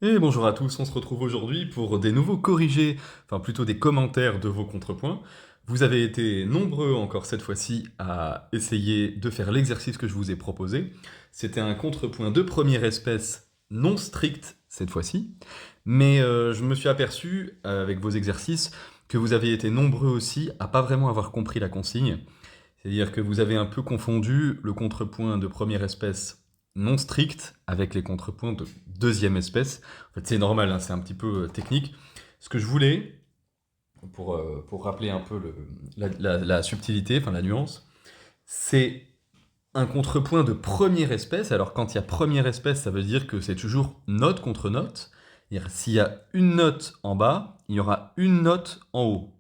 Et bonjour à tous, on se retrouve aujourd'hui pour des nouveaux corrigés, enfin plutôt des commentaires de vos contrepoints. Vous avez été nombreux encore cette fois-ci à essayer de faire l'exercice que je vous ai proposé. C'était un contrepoint de première espèce non strict cette fois-ci, mais je me suis aperçu avec vos exercices que vous avez été nombreux aussi à pas vraiment avoir compris la consigne. C'est-à-dire que vous avez un peu confondu le contrepoint de première espèce non strict avec les contrepoints de deuxième espèce. En fait, c'est normal, hein, c'est un petit peu technique. Ce que je voulais, pour rappeler un peu la subtilité, enfin la nuance, c'est un contrepoint de première espèce. Alors quand il y a première espèce, ça veut dire que c'est toujours note contre note. C'est-à-dire, s'il y a une note en bas, il y aura une note en haut.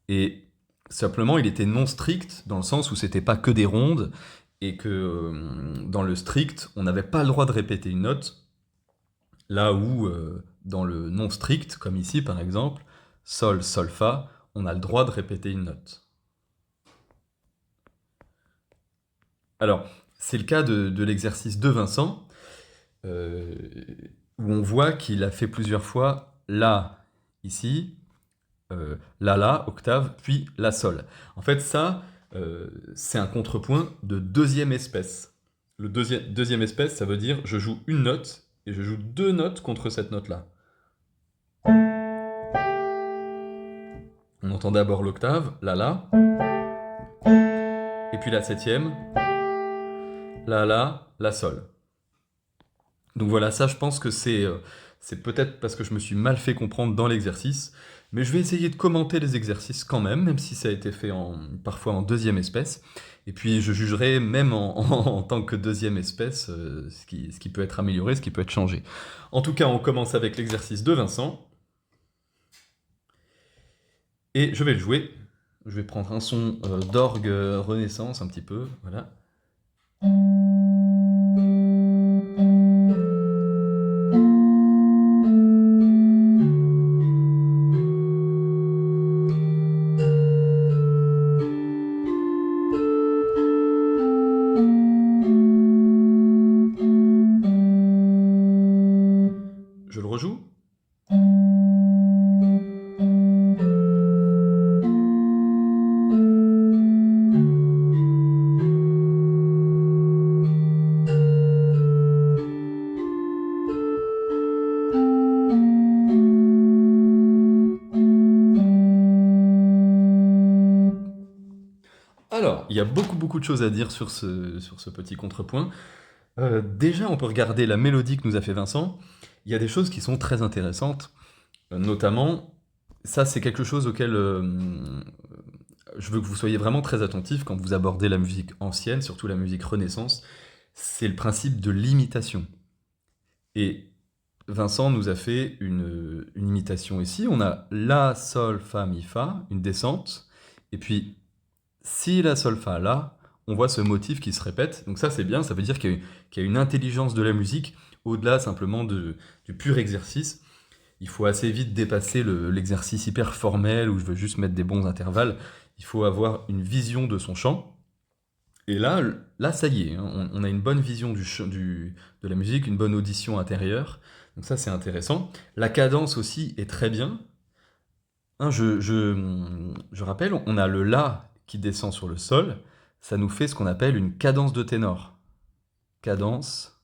Et simplement, il était non strict dans le sens où c'était pas que des rondes et que dans le strict, on n'avait pas le droit de répéter une note, là où dans le non strict, comme ici par exemple, sol, sol, fa, on a le droit de répéter une note. Alors, c'est le cas de l'exercice de Vincent, euh, où on voit qu'il a fait plusieurs fois la ici, la, octave, puis la, sol. En fait, ça, c'est un contrepoint de deuxième espèce. Le deuxième espèce, ça veut dire je joue une note et je joue deux notes contre cette note-là. On entend d'abord l'octave, la, et puis la septième, la, sol. Donc voilà, ça je pense que c'est peut-être parce que je me suis mal fait comprendre dans l'exercice, mais je vais essayer de commenter les exercices quand même si ça a été fait parfois en deuxième espèce. Et puis je jugerai même en tant que deuxième espèce ce qui peut être amélioré, ce qui peut être changé. En tout cas, on commence avec l'exercice de Vincent. Et je vais le jouer. Je vais prendre un son d'orgue Renaissance un petit peu, voilà. Je le rejoue. Alors, il y a beaucoup de choses à dire sur ce petit contrepoint. Déjà, on peut regarder la mélodie que nous a fait Vincent. Il y a des choses qui sont très intéressantes, notamment, ça c'est quelque chose auquel je veux que vous soyez vraiment très attentifs quand vous abordez la musique ancienne, surtout la musique Renaissance, c'est le principe de l'imitation. Et Vincent nous a fait une imitation ici. On a La, Sol, Fa, Mi, Fa, une descente, et puis Si, La, Sol, Fa, La, on voit ce motif qui se répète. Donc ça c'est bien, ça veut dire qu'il y a une intelligence de la musique au-delà simplement du pur exercice. Il faut assez vite dépasser l'exercice hyper formel où je veux juste mettre des bons intervalles. Il faut avoir une vision de son chant. Et là ça y est, hein, on a une bonne vision de la musique, une bonne audition intérieure. Donc ça c'est intéressant. La cadence aussi est très bien. Hein, je rappelle, on a le La qui descend sur le Sol. Ça nous fait ce qu'on appelle une cadence de ténor. Cadence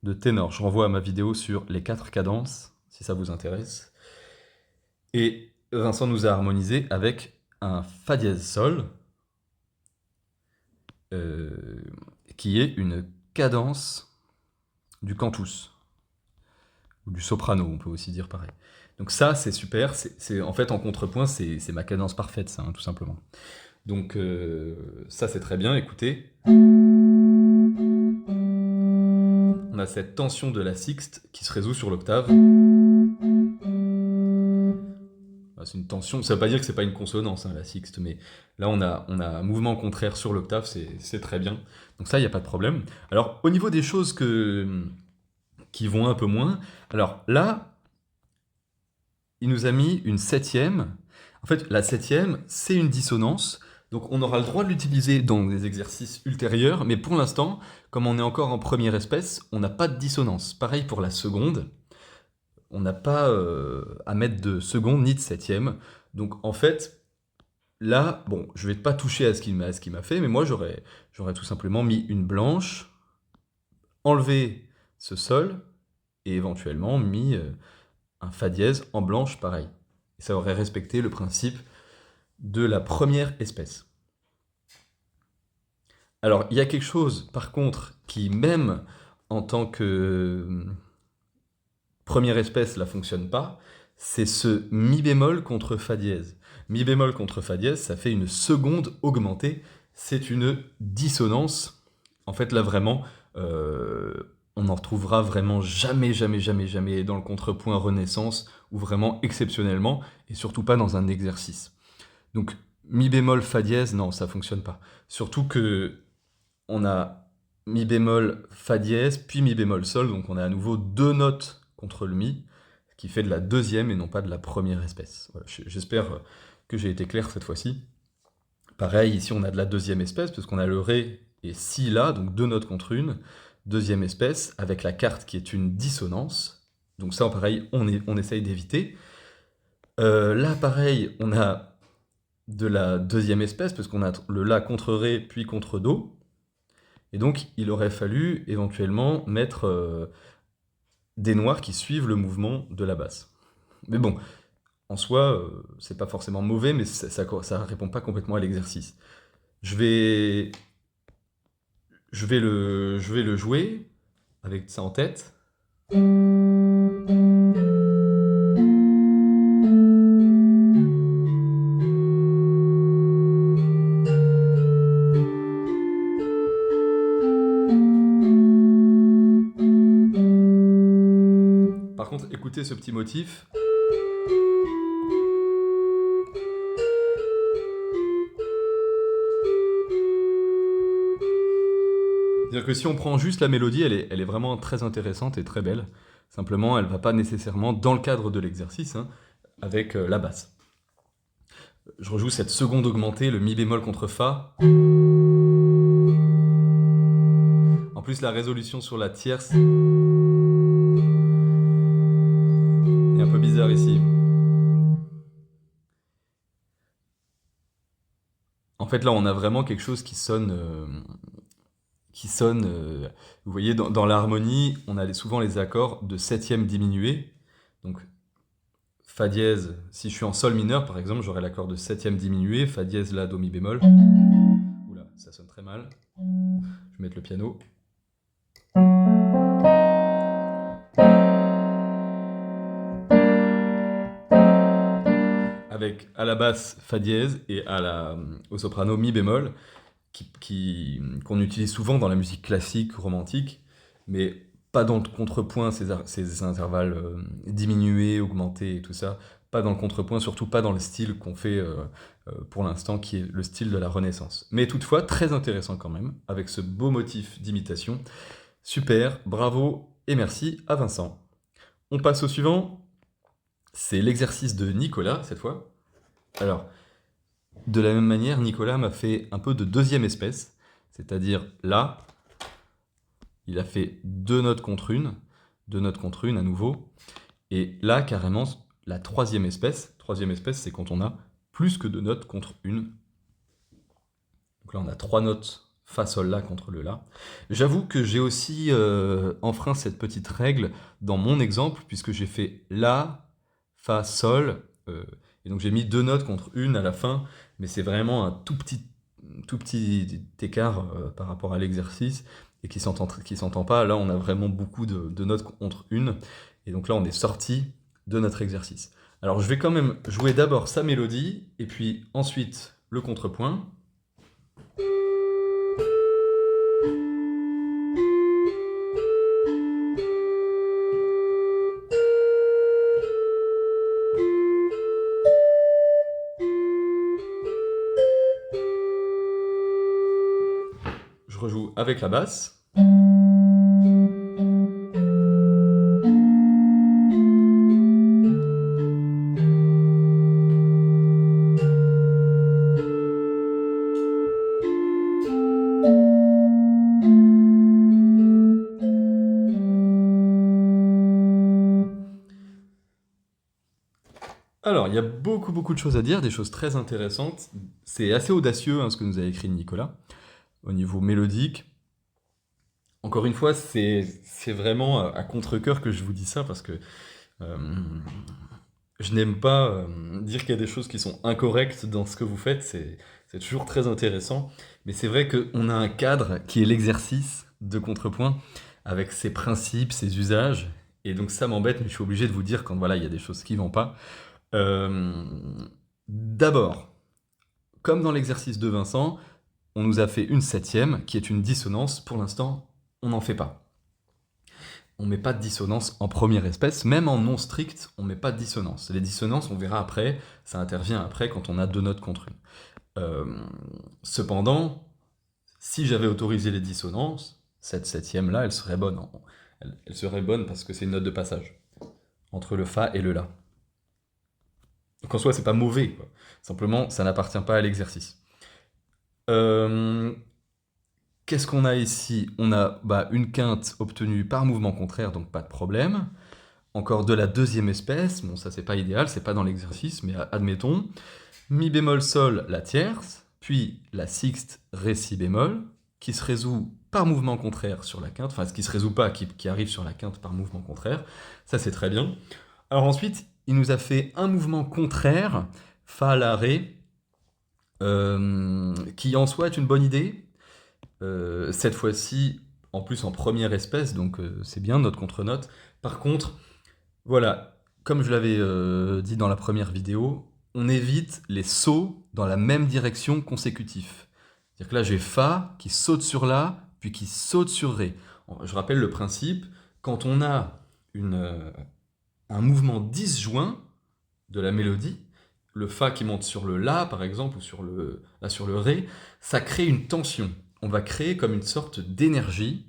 de ténor. Je renvoie à ma vidéo sur les 4 cadences, si ça vous intéresse. Et Vincent nous a harmonisé avec un Fa dièse Sol, qui est une cadence du cantus, ou du soprano, on peut aussi dire pareil. Donc ça, c'est super, en fait en contrepoint, c'est ma cadence parfaite, ça, hein, tout simplement. Donc ça, c'est très bien, écoutez. On a cette tension de la sixte qui se résout sur l'octave. C'est une tension, ça ne veut pas dire que c'est pas une consonance, hein, la sixte, mais là on a un mouvement contraire sur l'octave, c'est très bien. Donc ça, il n'y a pas de problème. Alors, au niveau des choses qui vont un peu moins, alors là, il nous a mis une septième. En fait, la septième, c'est une dissonance, donc on aura le droit de l'utiliser dans des exercices ultérieurs, mais pour l'instant, comme on est encore en première espèce, on n'a pas de dissonance. Pareil pour la seconde. on n'a pas à mettre de seconde ni de septième. Donc en fait, là, bon, je vais pas toucher à ce qu'il m'a fait, mais moi j'aurais tout simplement mis une blanche, enlevé ce sol, et éventuellement mis un fa dièse en blanche pareil. Et ça aurait respecté le principe de la première espèce. Alors, il y a quelque chose, par contre, qui, même en tant que première espèce, là, fonctionne pas, c'est ce mi bémol contre fa dièse. Mi bémol contre fa dièse, ça fait une seconde augmentée, c'est une dissonance. En fait, là, vraiment, euh, on n'en retrouvera vraiment jamais, jamais, jamais, jamais dans le contrepoint Renaissance, ou vraiment exceptionnellement, et surtout pas dans un exercice. Donc, mi bémol fa dièse, non, ça fonctionne pas. Surtout que on a mi bémol fa dièse, puis mi bémol sol, donc on a à nouveau deux notes contre le mi, ce qui fait de la deuxième et non pas de la première espèce. Voilà, j'espère que j'ai été clair cette fois-ci. Pareil, ici on a de la deuxième espèce, parce qu'on a le ré et si là, donc deux notes contre une, deuxième espèce, avec la carte qui est une dissonance. Donc ça, pareil, on essaye d'éviter. Là, pareil, on a de la deuxième espèce, parce qu'on a le la contre ré, puis contre do. Et donc, il aurait fallu éventuellement mettre des noirs qui suivent le mouvement de la basse. Mais bon, en soi, c'est pas forcément mauvais, mais ça répond pas complètement à l'exercice. Je vais, je vais le jouer avec ça en tête. Par contre, écoutez ce petit motif. C'est-à-dire que si on prend juste la mélodie, elle est vraiment très intéressante et très belle. Simplement, elle va pas nécessairement dans le cadre de l'exercice, hein, avec la basse. Je rejoue cette seconde augmentée, le mi bémol contre fa. En plus, la résolution sur la tierce est un peu bizarre ici. En fait, là, on a vraiment quelque chose qui sonne... vous voyez, dans l'harmonie, on a souvent les accords de septième diminué. Donc, fa dièse, si je suis en sol mineur, par exemple, j'aurai l'accord de septième diminué, fa dièse, la, do, mi bémol. Oula, ça sonne très mal. Je vais mettre le piano. Avec à la basse fa dièse et au soprano mi bémol, qu'on utilise souvent dans la musique classique, romantique, mais pas dans le contrepoint, ces intervalles diminués, augmentés et tout ça, pas dans le contrepoint, surtout pas dans le style qu'on fait pour l'instant, qui est le style de la Renaissance. Mais toutefois, très intéressant quand même, avec ce beau motif d'imitation. Super, bravo et merci à Vincent. On passe au suivant, c'est l'exercice de Nicolas, cette fois. Alors, de la même manière, Nicolas m'a fait un peu de deuxième espèce, c'est-à-dire là, il a fait deux notes contre une à nouveau, et là, carrément, la troisième espèce, c'est quand on a plus que deux notes contre une. Donc là, on a trois notes fa, sol, la contre le la. J'avoue que j'ai aussi enfreint cette petite règle dans mon exemple, puisque j'ai fait la, fa, sol, et donc j'ai mis deux notes contre une à la fin, mais c'est vraiment un tout petit écart par rapport à l'exercice, et qui s'entend pas. Là, on a vraiment beaucoup de notes contre une, et donc là, on est sorti de notre exercice. Alors, je vais quand même jouer d'abord sa mélodie, et puis ensuite le contrepoint. Je rejoue avec la basse. Alors, il y a beaucoup, beaucoup de choses à dire, des choses très intéressantes. C'est assez audacieux, hein, ce que nous a écrit Nicolas, au niveau mélodique. Encore une fois, c'est vraiment à contre-cœur que je vous dis ça, parce que euh, je n'aime pas dire qu'il y a des choses qui sont incorrectes dans ce que vous faites, c'est toujours très intéressant. Mais c'est vrai qu'on a un cadre qui est l'exercice de contrepoint, avec ses principes, ses usages. Et donc ça m'embête, mais je suis obligé de vous dire quand voilà, il y a des choses qui vont pas. Euh, D'abord, comme dans l'exercice de Vincent, on nous a fait une septième qui est une dissonance. Pour l'instant, on n'en fait pas. On met pas de dissonance en première espèce, même en non strict, on met pas de dissonance. Les dissonances, on verra après, ça intervient après quand on a deux notes contre une. Euh, Cependant, si j'avais autorisé les dissonances, cette septième là, elle serait bonne. Elle serait bonne parce que c'est une note de passage entre le fa et le la. Donc en soi, c'est pas mauvais, quoi. Simplement, ça n'appartient pas à l'exercice. Euh, Qu'est-ce qu'on a ici? On a une quinte obtenue par mouvement contraire, donc pas de problème. Encore de la deuxième espèce, bon ça c'est pas idéal, c'est pas dans l'exercice, mais admettons. Mi bémol sol, la tierce, puis la sixte, ré si bémol, qui se résout par mouvement contraire sur la quinte, enfin ce qui se résout pas, qui arrive sur la quinte par mouvement contraire, ça c'est très bien. Alors ensuite, il nous a fait un mouvement contraire, fa, la, ré, qui en soi est une bonne idée. Cette fois-ci, en plus en première espèce, donc c'est bien, note contre note. Par contre, voilà, comme je l'avais dit dans la première vidéo, on évite les sauts dans la même direction consécutifs. C'est-à-dire que là, j'ai Fa qui saute sur La, puis qui saute sur Ré. Je rappelle le principe, quand on a un mouvement disjoint de la mélodie, le Fa qui monte sur le La, par exemple, ou sur le Ré, ça crée une tension. On va créer comme une sorte d'énergie,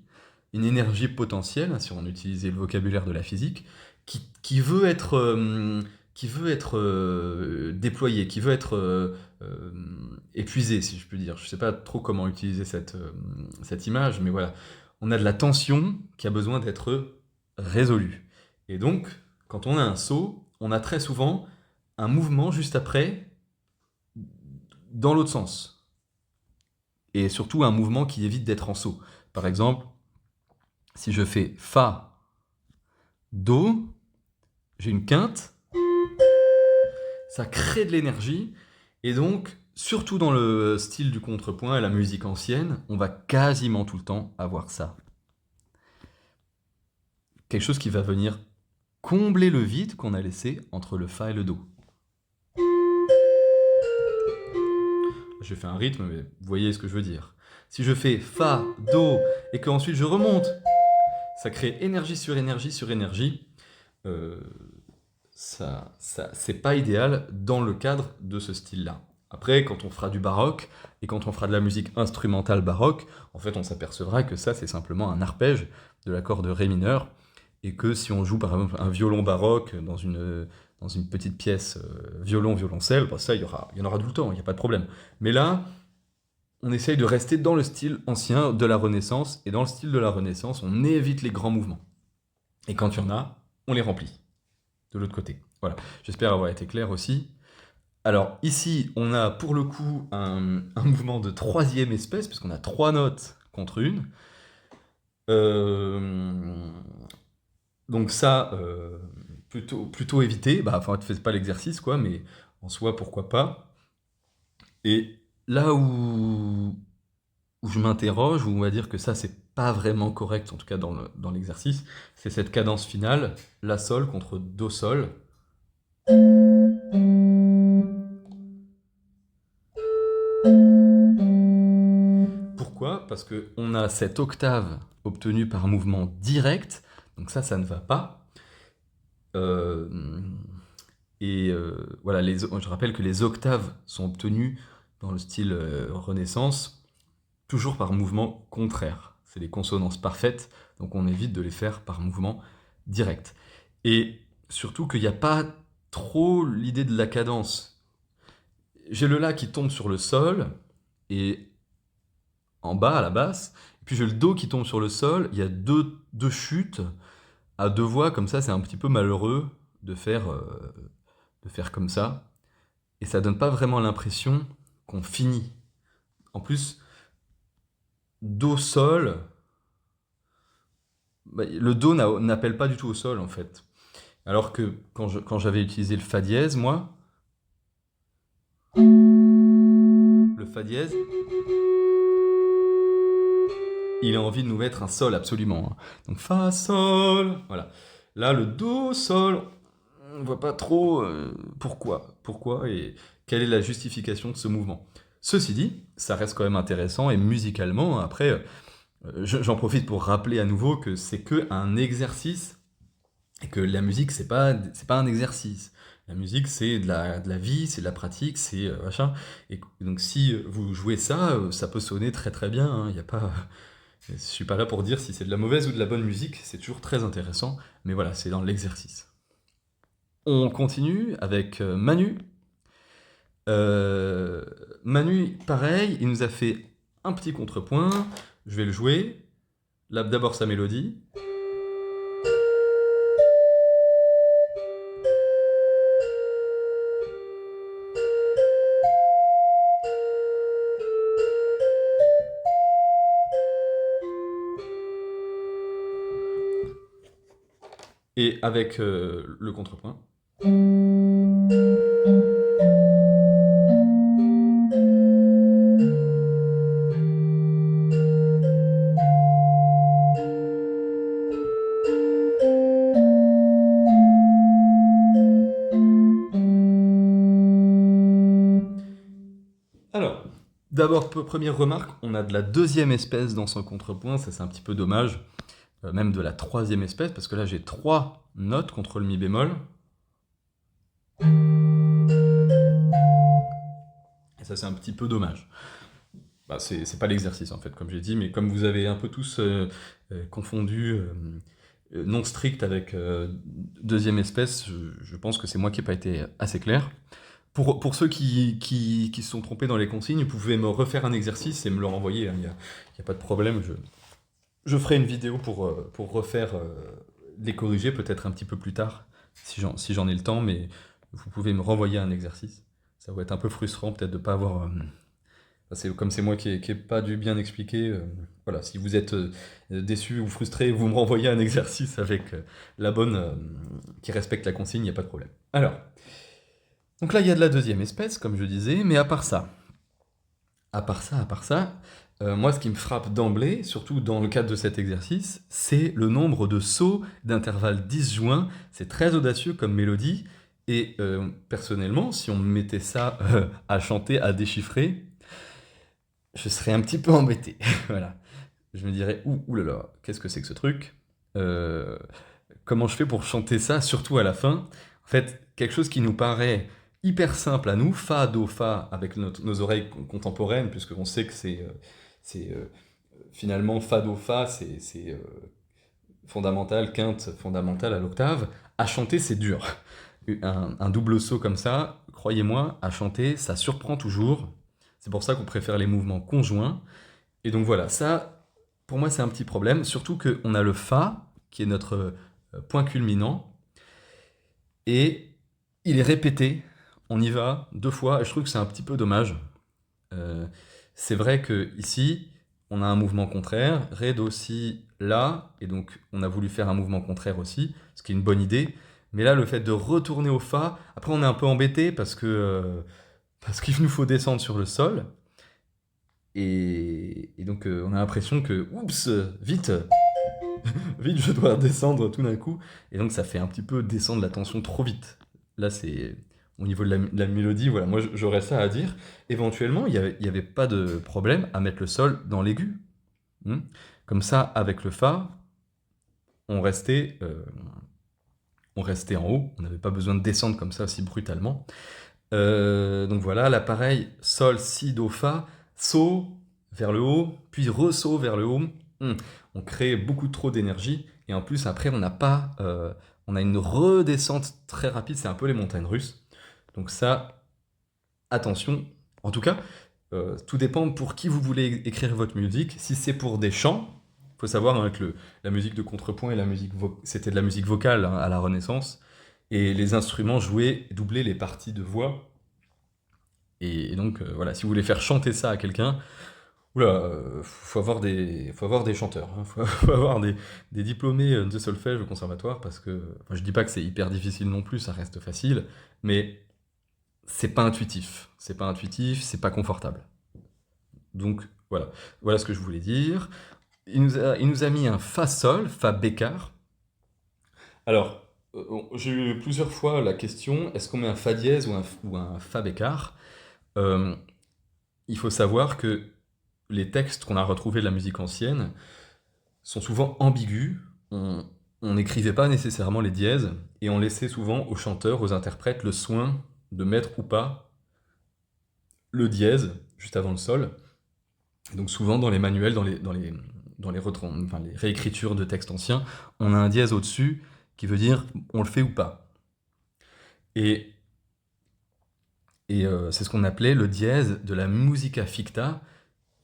une énergie potentielle, si on utilisait le vocabulaire de la physique, qui veut être, déployée, qui veut être épuisée, si je puis dire. Je ne sais pas trop comment utiliser cette image, mais voilà. On a de la tension qui a besoin d'être résolue. Et donc, quand on a un saut, on a très souvent un mouvement juste après dans l'autre sens. Et surtout un mouvement qui évite d'être en saut. Par exemple, si je fais Fa, Do, j'ai une quinte, ça crée de l'énergie, et donc, surtout dans le style du contrepoint et la musique ancienne, on va quasiment tout le temps avoir ça. Quelque chose qui va venir combler le vide qu'on a laissé entre le Fa et le Do. Je fais un rythme, mais vous voyez ce que je veux dire. Si je fais Fa, Do, et qu'ensuite je remonte, ça crée énergie sur énergie sur énergie. C'est pas idéal dans le cadre de ce style-là. Après, quand on fera du baroque, et quand on fera de la musique instrumentale baroque, en fait, on s'apercevra que ça, c'est simplement un arpège de l'accord de Ré mineur, et que si on joue par exemple un violon baroque dans une petite pièce violon-violoncelle, ça, il y en aura tout le temps, il n'y a pas de problème. Mais là, on essaye de rester dans le style ancien de la Renaissance, et dans le style de la Renaissance, on évite les grands mouvements. Et quand il y en a, on les remplit de l'autre côté. Voilà, j'espère avoir été clair aussi. Alors ici, on a pour le coup un mouvement de troisième espèce, puisqu'on a trois notes contre une. Donc ça, plutôt éviter. Enfin, ne faites pas l'exercice, quoi, mais en soi, pourquoi pas. Et là où je m'interroge, où on va dire que ça, c'est pas vraiment correct, en tout cas dans l'exercice, c'est cette cadence finale, La Sol contre Do Sol. Pourquoi? Parce qu'on a cette octave obtenue par mouvement direct, donc ça ne va pas. Voilà, je rappelle que les octaves sont obtenues dans le style Renaissance, toujours par mouvement contraire. C'est des consonances parfaites, donc on évite de les faire par mouvement direct. Et surtout qu'il n'y a pas trop l'idée de la cadence. J'ai le La qui tombe sur le Sol, et en bas à la basse, et puis j'ai le Do qui tombe sur le Sol, il y a deux chutes à deux voix, comme ça c'est un petit peu malheureux de faire de faire comme ça, et ça donne pas vraiment l'impression qu'on finit. En plus, Do, Sol, bah, le Do n'appelle pas du tout au Sol en fait. Alors que quand j'avais utilisé le Fa dièse, moi, le Fa dièse, il a envie de nous mettre un Sol absolument, hein. Donc Fa, Sol, voilà. Là, le Do, Sol, on voit pas trop pourquoi et quelle est la justification de ce mouvement. Ceci dit, ça reste quand même intéressant et musicalement, après, j'en profite pour rappeler à nouveau que c'est que un exercice et que la musique c'est pas un exercice. La musique c'est de la vie, c'est de la pratique, c'est machin. Et donc si vous jouez ça, ça peut sonner très très bien, hein. Y a pas, je suis pas là pour dire si c'est de la mauvaise ou de la bonne musique, c'est toujours très intéressant. Mais voilà, c'est dans l'exercice. On continue avec Manu. Euh, Manu, pareil, il nous a fait un petit contrepoint. Je vais le jouer. Là, d'abord sa mélodie. Et avec le contrepoint. Alors, d'abord, première remarque, on a de la deuxième espèce dans son contrepoint, ça c'est un petit peu dommage. Même de la troisième espèce, parce que là j'ai 3 notes contre le mi bémol. Et ça c'est un petit peu dommage. Bah, c'est pas l'exercice en fait, comme j'ai dit, mais comme vous avez un peu tous confondu non strict avec deuxième espèce, je pense que c'est moi qui n'ai pas été assez clair. Pour ceux qui se sont trompés dans les consignes, vous pouvez me refaire un exercice et me le renvoyer, hein, y a pas de problème. Je ferai une vidéo pour refaire, les corriger peut-être un petit peu plus tard, si j'en ai le temps, mais vous pouvez me renvoyer un exercice. Ça va être un peu frustrant peut-être de pas avoir... comme c'est moi qui ai pas dû bien expliquer, voilà, si vous êtes déçu ou frustré, vous me renvoyez un exercice avec la bonne, qui respecte la consigne, il n'y a pas de problème. Alors, donc là il y a de la deuxième espèce, comme je disais, mais à part ça, moi ce qui me frappe d'emblée, surtout dans le cadre de cet exercice, c'est le nombre de sauts d'intervalles disjoints. C'est très audacieux comme mélodie, et personnellement, si on me mettait ça à chanter, à déchiffrer, je serais un petit peu embêté. Voilà. Je me dirais, ouh là là, qu'est-ce que c'est que ce truc? Euh, Comment je fais pour chanter ça, surtout à la fin? En fait, quelque chose qui nous paraît hyper simple à nous, Fa, Do, Fa, avec nos oreilles contemporaines, puisqu'on sait que c'est, finalement Fa, Do, Fa, c'est fondamental, quinte fondamentale à l'octave. À chanter, c'est dur. Un double saut comme ça, croyez-moi, à chanter, ça surprend toujours. C'est pour ça qu'on préfère les mouvements conjoints. Et donc voilà, ça, pour moi, c'est un petit problème. Surtout qu'on a le Fa, qui est notre point culminant, et il est répété. On y va 2 fois, et je trouve que c'est un petit peu dommage. Euh, c'est vrai que ici, on a un mouvement contraire, Ré, Do, Si, La, et donc on a voulu faire un mouvement contraire aussi, ce qui est une bonne idée. Mais là, le fait de retourner au Fa, après on est un peu embêté parce qu'il nous faut descendre sur le sol. Et donc on a l'impression que, oups, vite, vite, je dois descendre tout d'un coup. Et donc ça fait un petit peu descendre la tension trop vite. Là, c'est au niveau de la mélodie, voilà, moi j'aurais ça à dire. Éventuellement, il y avait pas de problème à mettre le sol dans l'aigu. Comme ça, avec le Fa, on restait, euh, on restait en haut. On n'avait pas besoin de descendre comme ça aussi brutalement. Donc voilà, là pareil, Sol, Si, Do, Fa, saut vers le haut, puis ressaut vers le haut. On crée beaucoup trop d'énergie, et en plus après on a une redescente très rapide, c'est un peu les montagnes russes. Donc ça, attention. En tout cas, tout dépend pour qui vous voulez écrire votre musique. Si c'est pour des chants, il faut savoir, hein, que la musique de contrepoint et c'était de la musique vocale, hein, à la Renaissance. et les instruments jouaient, doublaient les parties de voix. Et donc, voilà, si vous voulez faire chanter ça à quelqu'un, oula, faut avoir des chanteurs, hein, faut avoir des diplômés de solfège au conservatoire, parce que, enfin, je dis pas que c'est hyper difficile non plus, ça reste facile, mais c'est pas intuitif, c'est pas confortable. Donc, voilà ce que je voulais dire. Il nous a mis un fa sol, fa bécard. Alors, j'ai eu plusieurs fois la question, est-ce qu'on met un fa dièse ou un fa bécard? Euh, il faut savoir que les textes qu'on a retrouvés de la musique ancienne sont souvent ambigus. On n'écrivait pas nécessairement les dièses et on laissait souvent aux chanteurs, aux interprètes, le soin de mettre ou pas le dièse juste avant le sol. Et donc souvent dans les manuels, enfin, les réécritures de textes anciens, on a un dièse au-dessus qui veut dire on le fait ou pas. Et, c'est ce qu'on appelait le dièse de la musica ficta,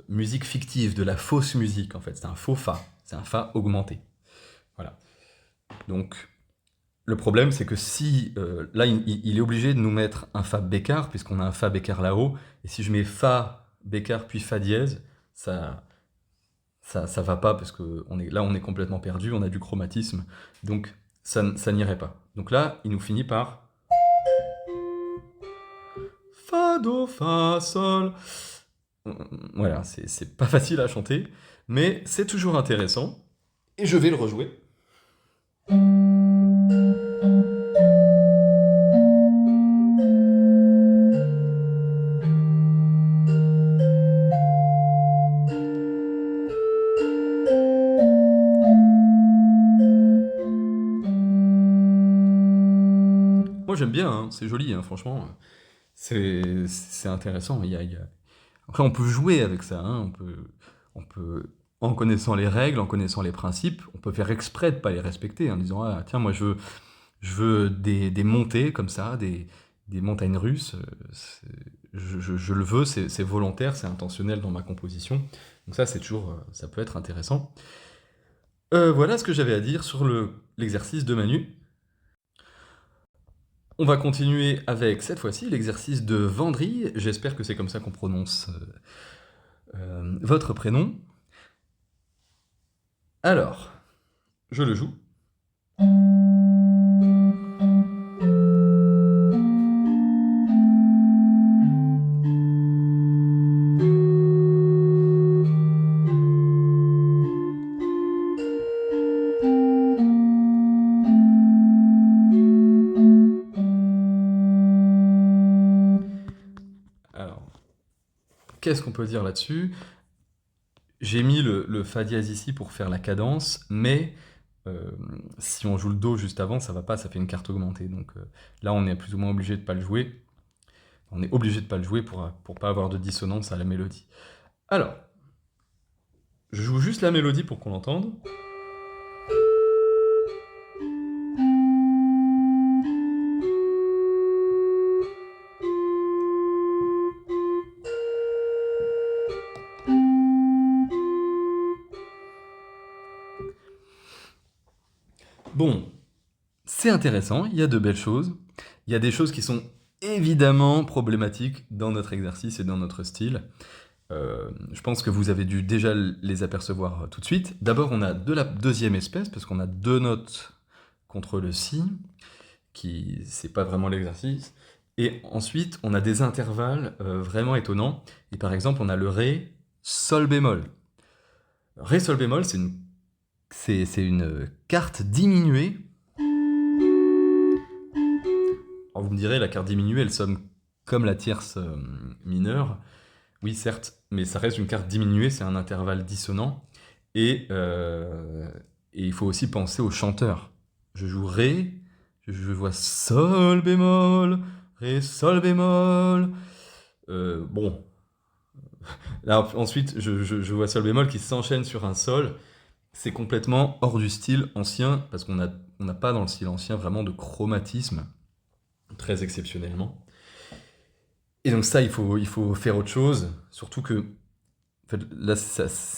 musique fictive, de la fausse musique en fait. C'est un faux fa, c'est un fa augmenté. Voilà. Donc le problème c'est que si là il est obligé de nous mettre un fa bécard puisqu'on a un fa bécard là-haut, et si je mets fa bécard puis fa dièse, ça ça va pas parce que on est complètement perdu, on a du chromatisme, donc ça n'irait pas. Donc là il nous finit par fa do fa sol. Voilà, c'est pas facile à chanter, mais c'est toujours intéressant. Et je vais le rejouer. Moi j'aime bien, hein, c'est joli, hein, franchement. C'est intéressant. Après, on peut jouer avec ça, hein, on peut, en connaissant les règles, en connaissant les principes, on peut faire exprès de pas les respecter, en disant ah tiens moi je veux des montées comme ça, des montagnes russes. Je le veux, c'est volontaire, c'est intentionnel dans ma composition. Donc ça, c'est toujours, ça peut être intéressant. Voilà ce que j'avais à dire sur l'exercice de Manu. On va continuer avec, cette fois-ci, l'exercice de Vendry. J'espère que c'est comme ça qu'on prononce votre prénom. Alors, je le joue. Alors, qu'est-ce qu'on peut dire là-dessus? J'ai mis le fa dièse ici pour faire la cadence, mais si on joue le do juste avant, ça va pas, ça fait une carte augmentée. Donc là, on est plus ou moins obligé de pas le jouer. On est obligé de pas le jouer pour pas avoir de dissonance à la mélodie. Alors, je joue juste la mélodie pour qu'on l'entende. Bon, c'est intéressant, il y a de belles choses. Il y a des choses qui sont évidemment problématiques dans notre exercice et dans notre style. Je pense que vous avez dû déjà les apercevoir tout de suite. D'abord, on a de la deuxième espèce, parce qu'on a deux notes contre le si, qui c'est pas vraiment l'exercice. Et ensuite, on a des intervalles vraiment étonnants. Et par exemple, on a le ré, sol bémol. Ré, sol bémol, c'est une carte diminuée. Alors vous me direz, la carte diminuée, elle sonne comme la tierce mineure. Oui, certes, mais ça reste une carte diminuée, c'est un intervalle dissonant. Et il faut aussi penser au chanteur. Je joue Ré, je vois Sol bémol, Ré, Sol bémol. Bon. Là, ensuite, je vois Sol bémol qui s'enchaîne sur un Sol. C'est complètement hors du style ancien, parce qu'on n'a pas dans le style ancien vraiment de chromatisme, très exceptionnellement. Et donc ça, il faut faire autre chose, surtout que en fait, là,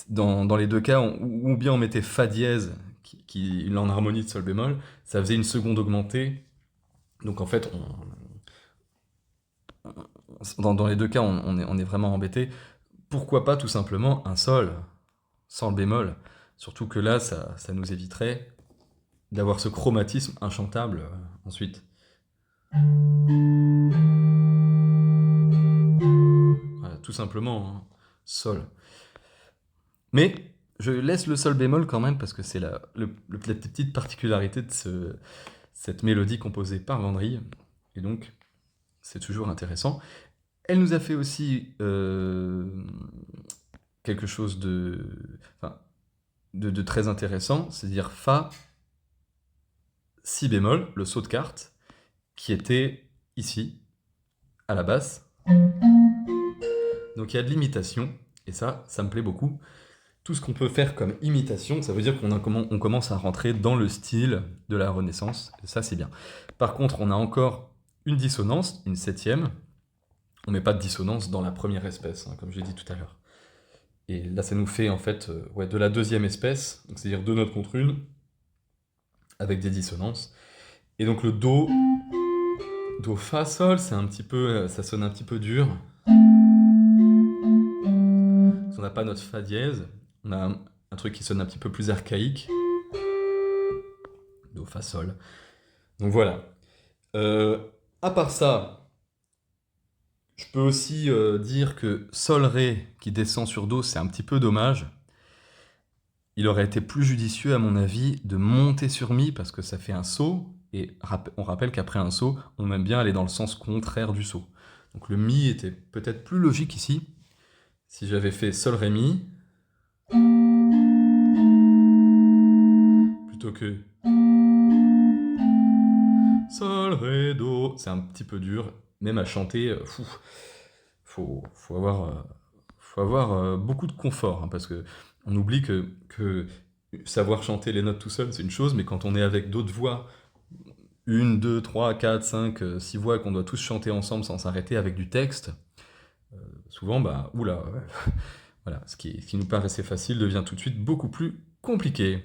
dans les deux cas, ou bien on mettait Fa dièse, qui l'enharmonie de Sol bémol, ça faisait une seconde augmentée, Donc en fait, dans les deux cas, on est vraiment embêté. Pourquoi pas tout simplement un sol sans le bémol? Surtout que là, ça nous éviterait d'avoir ce chromatisme inchantable ensuite. Voilà, tout simplement, hein, sol. Mais je laisse le sol bémol quand même parce que c'est la petite particularité de cette mélodie composée par Vandrille. Et donc, c'est toujours intéressant. Elle nous a fait aussi quelque chose enfin, de très intéressant, c'est-à-dire Fa, Si bémol, le saut de carte, qui était ici, à la basse. Donc il y a de l'imitation, et ça me plaît beaucoup. Tout ce qu'on peut faire comme imitation, ça veut dire on commence à rentrer dans le style de la Renaissance, et ça c'est bien. Par contre, on a encore une dissonance, une septième. On met pas de dissonance dans la première espèce, hein, comme j'ai dit tout à l'heure. Et là, ça nous fait en fait ouais, de la deuxième espèce, donc c'est-à-dire deux notes contre une, avec des dissonances. Et donc le do, fa, sol, c'est un petit peu, ça sonne un petit peu dur. Parce qu'on n'a pas notre fa dièse, on a un truc qui sonne un petit peu plus archaïque. Do, fa, sol. Donc voilà. Euh, à part ça, je peux aussi dire que sol, ré qui descend sur do, c'est un petit peu dommage. Il aurait été plus judicieux, à mon avis, de monter sur mi parce que ça fait un saut. Et on rappelle qu'après un saut, on aime bien aller dans le sens contraire du saut. Donc le mi était peut-être plus logique ici. Si j'avais fait sol, ré, mi, plutôt que sol, ré, do. C'est un petit peu dur, même à chanter. Faut avoir beaucoup de confort, hein, parce que on oublie que savoir chanter les notes tout seul, c'est une chose, mais quand on est avec d'autres voix, une, deux, trois, quatre, cinq, six voix qu'on doit tous chanter ensemble sans s'arrêter avec du texte, souvent, bah, oula, ouais. Voilà, ce qui nous paraissait facile devient tout de suite beaucoup plus compliqué.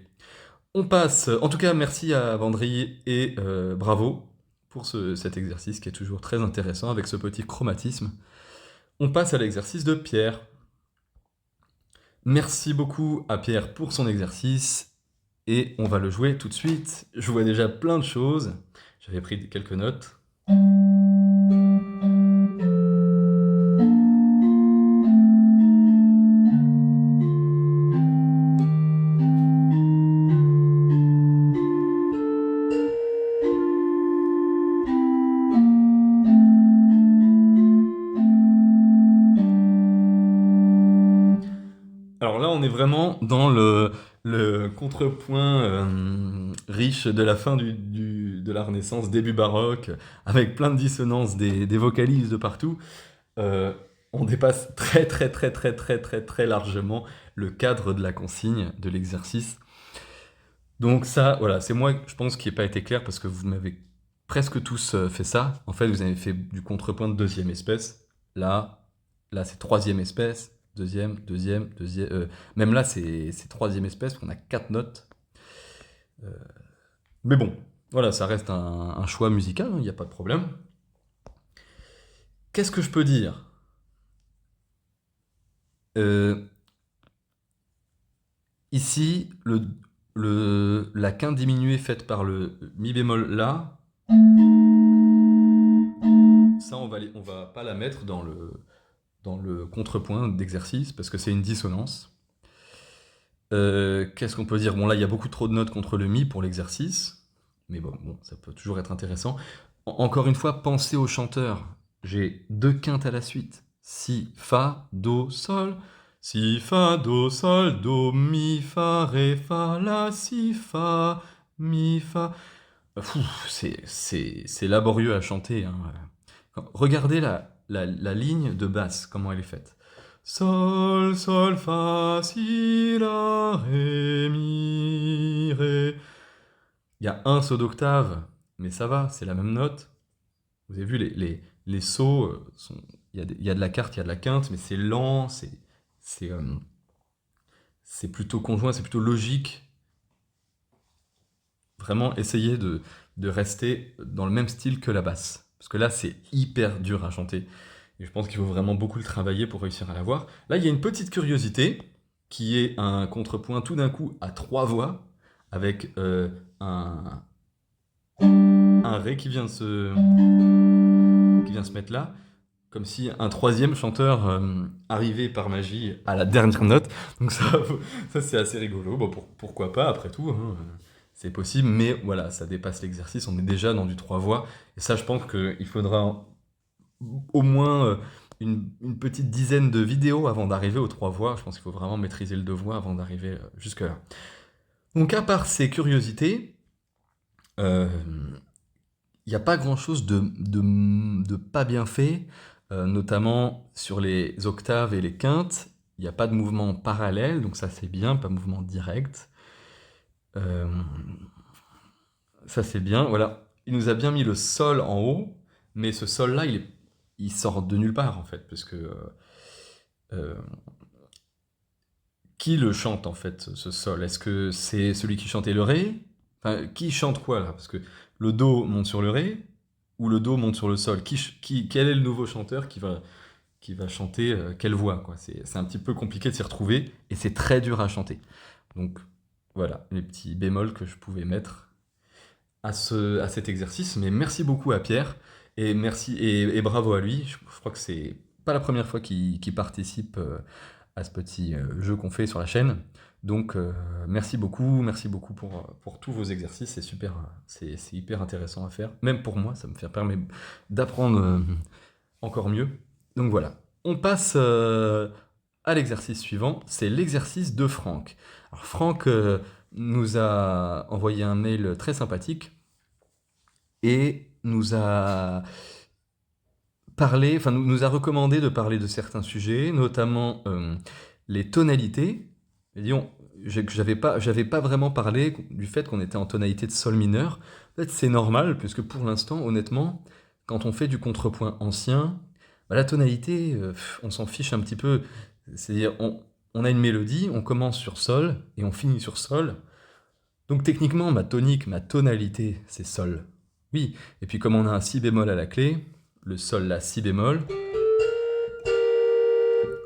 On passe, en tout cas, merci à Vendry et bravo pour cet exercice qui est toujours très intéressant avec ce petit chromatisme. On passe à l'exercice de Pierre. Merci beaucoup à Pierre pour son exercice et on va le jouer tout de suite. Je vois déjà plein de choses. J'avais pris quelques notes. Alors là, on est vraiment dans le contrepoint riche de la fin de la Renaissance, début baroque, avec plein de dissonances, des vocalises de partout. Euh, on dépasse très très très très très très très largement le cadre de la consigne, de l'exercice. Donc ça, voilà, c'est moi, je pense, qui n'ai pas été clair parce que vous m'avez presque tous fait ça. En fait, vous avez fait du contrepoint de deuxième espèce. Là, c'est troisième espèce, deuxième. Même là, c'est troisième espèce, on a quatre notes. Euh, mais bon, voilà, ça reste un choix musical, il n'y a pas de problème. Qu'est-ce que je peux dire? Euh, Ici, la quinte diminuée faite par le mi bémol là, ça on va pas la mettre dans le contrepoint d'exercice parce que c'est une dissonance. Qu'est-ce qu'on peut dire? Bon là il y a beaucoup trop de notes contre le mi pour l'exercice, mais bon, ça peut toujours être intéressant. Encore une fois, pensez au chanteur. J'ai deux quintes à la suite. Si, fa, do, sol. Si, fa, do, sol, do, mi, fa, ré, fa, la, si, fa, mi, fa. C'est laborieux à chanter, hein. Regardez la ligne de basse, comment elle est faite. Sol, sol, fa, si, la, ré, mi, ré. Il y a un saut d'octave, mais ça va, c'est la même note. Vous avez vu, les sauts, il y a de la quarte, il y a de la quinte, mais c'est lent, c'est, euh, c'est plutôt conjoint, c'est plutôt logique. vraiment essayer de rester dans le même style que la basse. Parce que là, c'est hyper dur à chanter. Et je pense qu'il faut vraiment beaucoup le travailler pour réussir à l'avoir. Là, il y a une petite curiosité qui est un contrepoint tout d'un coup à 3 voix avec un Ré qui vient se mettre là, comme si un troisième chanteur arrivait par magie à la dernière note. Donc ça c'est assez rigolo. Bon, pourquoi pas, après tout, hein, c'est possible, mais voilà, ça dépasse l'exercice, on est déjà dans du 3 voix, et ça je pense qu'il faudra au moins une petite dizaine de vidéos avant d'arriver aux 3 voix. Je pense qu'il faut vraiment maîtriser le 2 voix avant d'arriver jusque-là. Donc à part ces curiosités, il n'y a pas grand-chose de pas bien fait, notamment sur les octaves et les quintes. Il n'y a pas de mouvement parallèle, donc ça c'est bien, pas mouvement direct. Euh, Ça c'est bien, voilà. Il nous a bien mis le sol en haut, mais ce sol-là, il sort de nulle part en fait, parce que euh, qui le chante en fait, ce sol? Est-ce que c'est celui qui chantait le ré? Enfin, qui chante quoi là? Parce que le do monte sur le ré ou le do monte sur le sol? Quel est le nouveau chanteur qui va chanter quelle voix quoi? C'est un petit peu compliqué de s'y retrouver et c'est très dur à chanter. Donc voilà, les petits bémols que je pouvais mettre à cet exercice. Mais merci beaucoup à Pierre et merci et bravo à lui. Je crois que c'est pas la première fois qu'il participe à ce petit jeu qu'on fait sur la chaîne. Donc merci beaucoup pour tous vos exercices, c'est super, c'est hyper intéressant à faire. Même pour moi, ça me permet d'apprendre encore mieux. Donc voilà, on passe à l'exercice suivant, c'est l'exercice de Franck. Alors Franck nous a envoyé un mail très sympathique et nous a parlé, enfin nous a recommandé de parler de certains sujets, notamment les tonalités. Et disons, j'avais pas vraiment parlé du fait qu'on était en tonalité de sol mineur. En fait, c'est normal, puisque pour l'instant, honnêtement, quand on fait du contrepoint ancien, bah, la tonalité, on s'en fiche un petit peu. C'est-à-dire, on a une mélodie, on commence sur sol et on finit sur sol. Donc techniquement, ma tonique, ma tonalité, c'est sol. Oui, et puis comme on a un si bémol à la clé, le sol, la si bémol,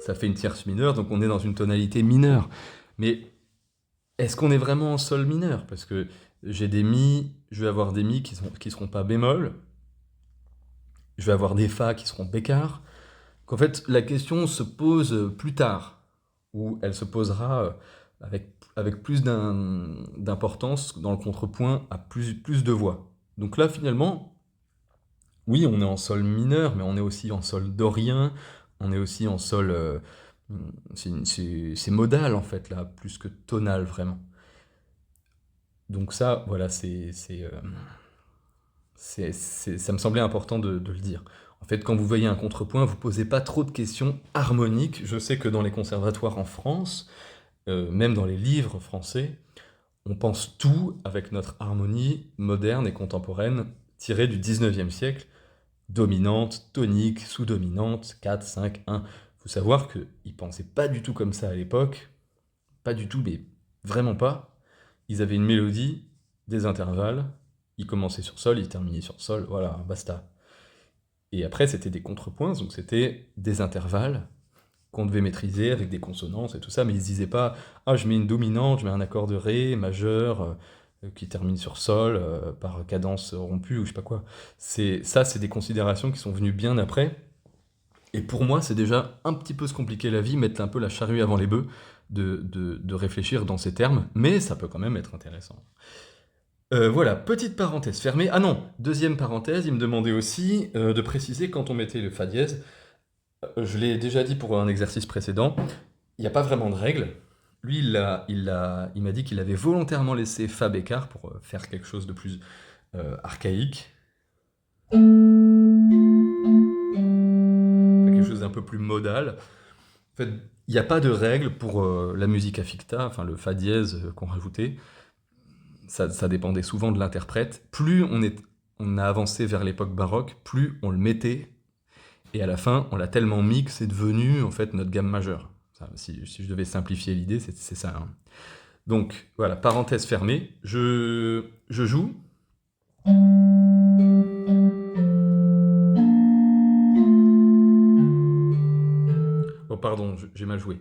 ça fait une tierce mineure, donc on est dans une tonalité mineure. Mais est-ce qu'on est vraiment en sol mineur? Parce que j'ai des mi, je vais avoir des mi qui seront pas bémol, je vais avoir des fa qui seront bécard. Qu'en fait, la question se pose plus tard, ou elle se posera avec plus d'importance dans le contrepoint à plus de voix. Donc là, finalement, oui, on est en sol mineur, mais on est aussi en sol dorien, on est aussi en sol... c'est modal, en fait, là, plus que tonal, vraiment. Donc ça, voilà, ça me semblait important de le dire. En fait, quand vous voyez un contrepoint, vous posez pas trop de questions harmoniques. Je sais que dans les conservatoires en France, même dans les livres français, on pense tout avec notre harmonie moderne et contemporaine tirée du 19e siècle. Dominante, tonique, sous-dominante, 4, 5, 1. Il faut savoir qu'ils ne pensaient pas du tout comme ça à l'époque. Pas du tout, mais vraiment pas. Ils avaient une mélodie, des intervalles. Ils commençaient sur sol, ils terminaient sur sol. Voilà, basta. Et après, c'était des contrepoints, donc c'était des intervalles qu'on devait maîtriser avec des consonances et tout ça, mais ils se disaient pas ah je mets une dominante, je mets un accord de ré majeur qui termine sur sol par cadence rompue ou je sais pas quoi. C'est des considérations qui sont venues bien après. Et pour moi, c'est déjà un petit peu se compliquer la vie, mettre un peu la charrue avant les bœufs, de réfléchir dans ces termes, mais ça peut quand même être intéressant. Voilà, petite parenthèse fermée. Ah non, deuxième parenthèse, il me demandait aussi de préciser quand on mettait le fa dièse. Je l'ai déjà dit pour un exercice précédent, il n'y a pas vraiment de règle. Lui, il m'a dit qu'il avait volontairement laissé fa bécard pour faire quelque chose de plus archaïque. Quelque chose d'un peu plus modal. En fait, il n'y a pas de règle pour la musique ficta, enfin le fa dièse qu'on rajoutait. Ça dépendait souvent de l'interprète. Plus on a avancé vers l'époque baroque, plus on le mettait. Et à la fin, on l'a tellement mis que c'est devenu en fait notre gamme majeure. Si je devais simplifier l'idée, c'est ça. Hein. Donc voilà, parenthèse fermée, je joue. Oh pardon, j'ai mal joué.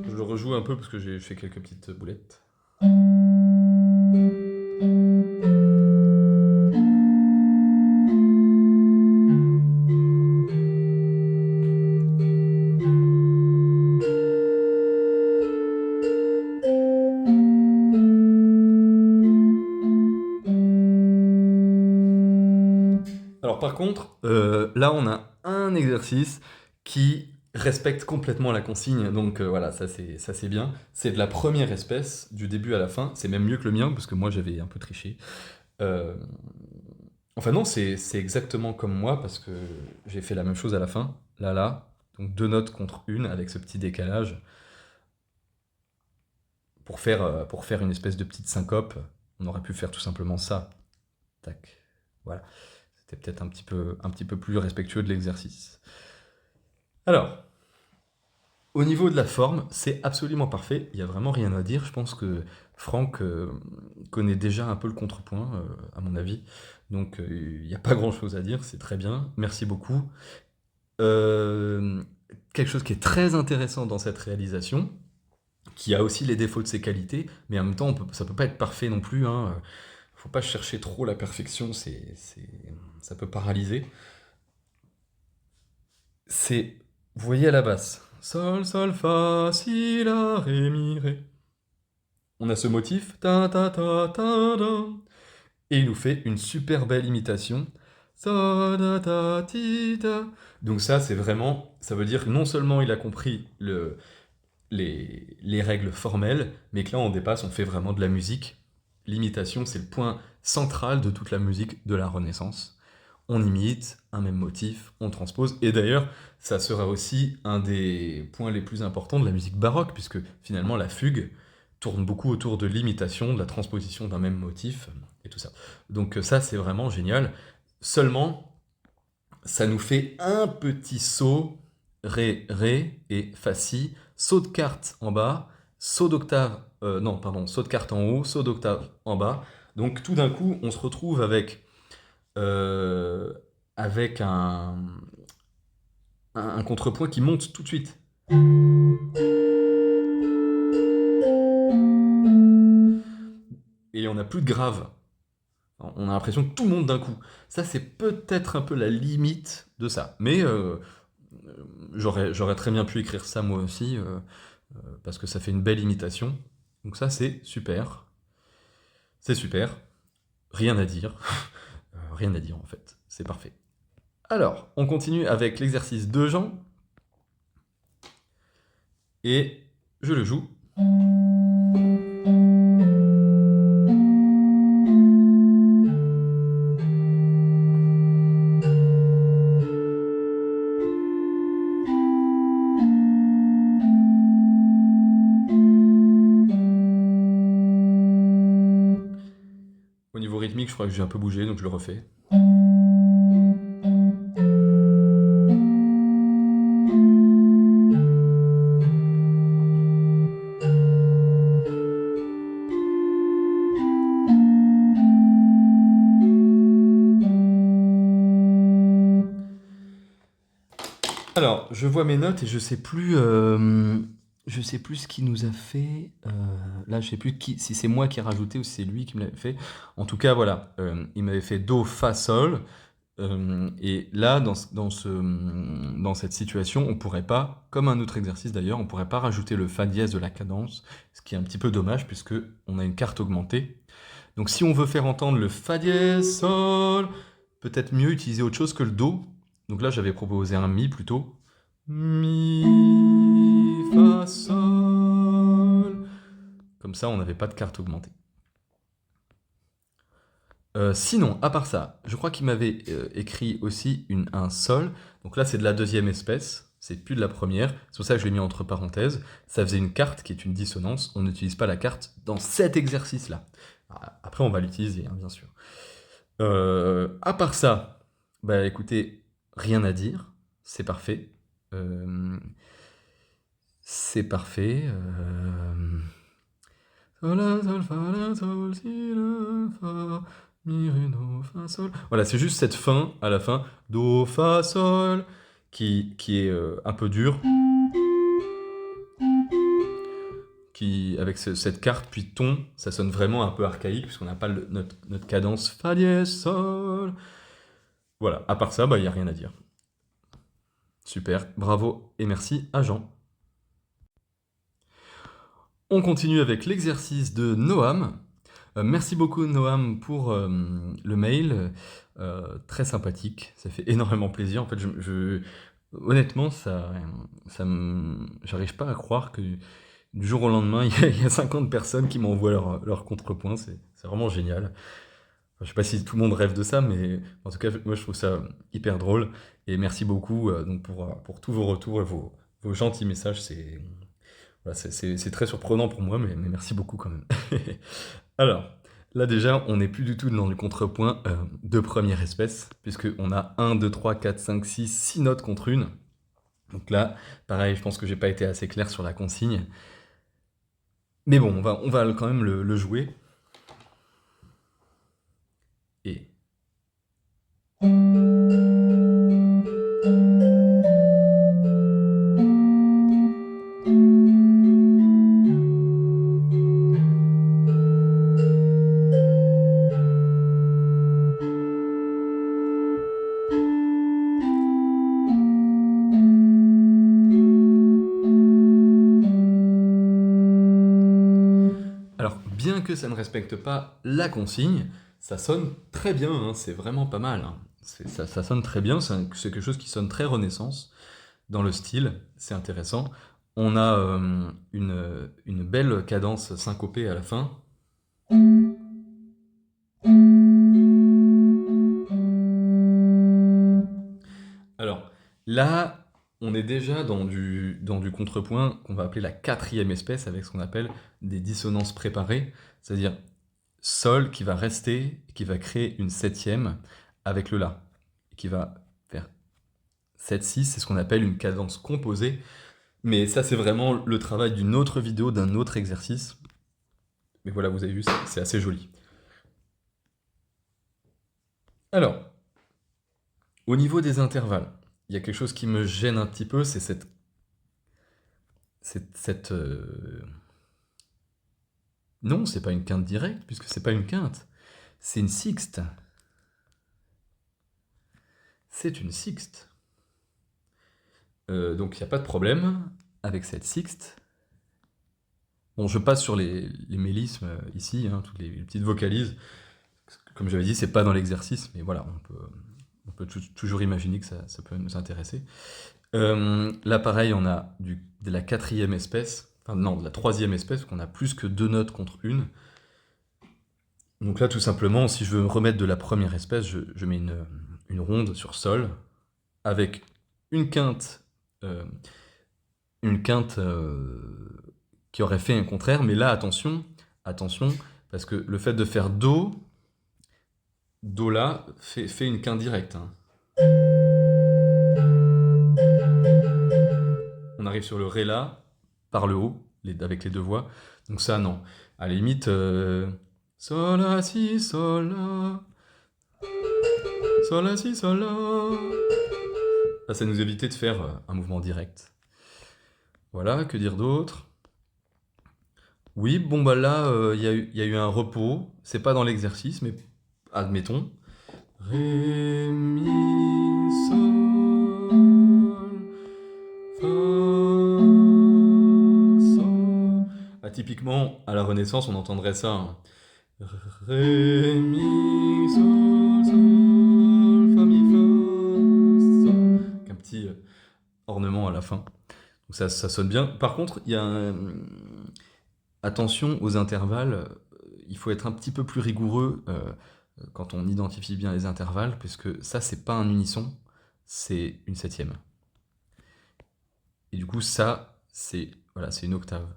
Je le rejoue un peu parce que j'ai fait quelques petites boulettes. Alors par contre, là on a un exercice qui respecte complètement la consigne, donc voilà, ça c'est bien. C'est de la première espèce, du début à la fin, c'est même mieux que le mien, parce que moi j'avais un peu triché. Euh, Enfin non, c'est exactement comme moi, parce que j'ai fait la même chose à la fin, là, donc 2 notes contre une, avec ce petit décalage, pour faire une espèce de petite syncope. On aurait pu faire tout simplement ça. Tac, voilà. C'était peut-être un petit peu plus respectueux de l'exercice. Alors, au niveau de la forme, c'est absolument parfait. Il n'y a vraiment rien à dire. Je pense que Franck connaît déjà un peu le contrepoint, à mon avis. Donc, il n'y a pas grand-chose à dire. C'est très bien. Merci beaucoup. Euh, Quelque chose qui est très intéressant dans cette réalisation, qui a aussi les défauts de ses qualités, mais en même temps, ça peut pas être parfait non plus, hein. Faut pas chercher trop la perfection, ça peut paralyser. C'est, vous voyez à la basse, sol, sol, fa, si, la, ré, mi, ré. On a ce motif, ta, ta, ta, ta, ta, et il nous fait une super belle imitation. So, da, ta, ti, ta. Donc ça, c'est vraiment, ça veut dire que non seulement il a compris les règles formelles, mais que là on dépasse, on fait vraiment de la musique. L'imitation, c'est le point central de toute la musique de la Renaissance. On imite un même motif, on transpose, et d'ailleurs, ça sera aussi un des points les plus importants de la musique baroque, puisque finalement la fugue tourne beaucoup autour de l'imitation, de la transposition d'un même motif, et tout ça. Donc ça, c'est vraiment génial. Seulement, ça nous fait un petit saut, ré, ré, et fa, si, saut de carte en bas, saut d'octave, non, pardon, saut de carte en haut, saut d'octave en bas. Donc tout d'un coup, on se retrouve euh, avec un contrepoint qui monte tout de suite. Et on n'a plus de grave. On a l'impression que tout monte d'un coup. Ça, c'est peut-être un peu la limite de ça. Mais j'aurais très bien pu écrire ça moi aussi, parce que ça fait une belle imitation. Donc ça, c'est super. C'est super. Rien à dire. Rien à dire en fait. C'est parfait. Alors, on continue avec l'exercice de Jean. Et je le joue. Au niveau rythmique, je crois que j'ai un peu bougé, donc je le refais. Alors, je vois mes notes et je sais plus ce qu'il nous a fait. Là, je sais plus si c'est moi qui ai rajouté ou si c'est lui qui me l'avait fait. En tout cas, voilà, il m'avait fait do, fa, sol. Et là, dans cette situation, on pourrait pas, comme un autre exercice d'ailleurs, on pourrait pas rajouter le fa dièse de la cadence, ce qui est un petit peu dommage puisque on a une carte augmentée. Donc, si on veut faire entendre le fa dièse, sol, peut-être mieux utiliser autre chose que le do. Donc là, j'avais proposé un mi plutôt. Mi, fa, sol. Comme ça, on n'avait pas de carte augmentée. Sinon, à part ça, je crois qu'il m'avait écrit aussi un sol. Donc là, c'est de la deuxième espèce. c'est plus de la première, c'est pour ça que je l'ai mis entre parenthèses, ça faisait une carte qui est une dissonance, on n'utilise pas la carte dans cet exercice-là. Après, on va l'utiliser, hein, bien sûr. À part ça, bah écoutez, rien à dire, c'est parfait. C'est parfait. Sol, la, sol, fa, la, sol, si, la, fa, mi, ré, do, fa, sol. Voilà, c'est juste cette fin à la fin, do, fa, sol, qui est un peu dure, avec cette carte puis ton, ça sonne vraiment un peu archaïque puisqu'on n'a pas notre cadence fa dièse sol. Voilà, à part ça, bah il y a rien à dire. Super, bravo et merci à Jean. On continue avec l'exercice de Noam. Merci beaucoup Noam pour le mail, très sympathique, ça fait énormément plaisir. En fait, honnêtement, j'arrive pas à croire que du jour au lendemain, il y a 50 personnes qui m'envoient leur contrepoint, c'est vraiment génial. Enfin, je sais pas si tout le monde rêve de ça, mais en tout cas, moi je trouve ça hyper drôle. Et merci beaucoup donc pour tous vos retours et vos gentils messages. Voilà, c'est très surprenant pour moi, mais merci beaucoup quand même. Alors, là déjà, on n'est plus du tout dans du contrepoint de première espèce, puisqu'on a 1, 2, 3, 4, 5, 6, 6 notes contre une. Donc là, pareil, je pense que j'ai pas été assez clair sur la consigne. Mais bon, on va quand même le jouer. Et... Alors, bien que ça ne respecte pas la consigne, ça sonne très bien, hein, c'est vraiment pas mal. Hein. Ça sonne très bien, c'est quelque chose qui sonne très Renaissance dans le style, c'est intéressant. On a une belle cadence syncopée à la fin. Alors, là, on est déjà dans du contrepoint qu'on va appeler la quatrième espèce, avec ce qu'on appelle des dissonances préparées, c'est-à-dire Sol qui va rester, qui va créer une septième avec le La, qui va faire 7-6, c'est ce qu'on appelle une cadence composée, mais ça c'est vraiment le travail d'une autre vidéo, d'un autre exercice. Mais voilà, vous avez vu, c'est assez joli. Alors, au niveau des intervalles, il y a quelque chose qui me gêne un petit peu, c'est cette Non, c'est pas une quinte directe, puisque c'est pas une quinte. C'est une sixte. C'est une sixte. Donc il n'y a pas de problème avec cette sixte. Bon, je passe sur les mélismes ici, hein, toutes les petites vocalises. Comme j'avais dit, c'est pas dans l'exercice, mais voilà, on peut toujours imaginer que ça peut nous intéresser. Là, pareil, on a de la quatrième espèce, enfin non, de la troisième espèce, qu'on a plus que 2 notes contre une. Donc là, tout simplement, si je veux me remettre de la première espèce, je mets une ronde sur Sol, avec une quinte qui aurait fait un contraire, mais là, attention, parce que le fait de faire Do là, fait une quinte directe. Hein. On arrive sur le Ré là, par le haut, avec les deux voix. Donc ça, non. À la limite, Sol, La, Si, Sol, La. Sol, La, Si, Sol, La. Là, ça nous évitait de faire un mouvement direct. Voilà, que dire d'autre? Oui, bon bah là, il y a eu un repos. C'est pas dans l'exercice, mais admettons. Ré, mi, sol, fa, sol. Ah, typiquement, à la Renaissance, on entendrait ça. Hein. Ré, mi, sol, sol, fa, mi, fa, sol. Avec un petit ornement à la fin. Donc ça sonne bien. Par contre, il y a attention aux intervalles. Il faut être un petit peu plus rigoureux quand on identifie bien les intervalles, puisque ça, c'est pas un unisson, c'est une septième. Et du coup, ça, c'est voilà, c'est une octave.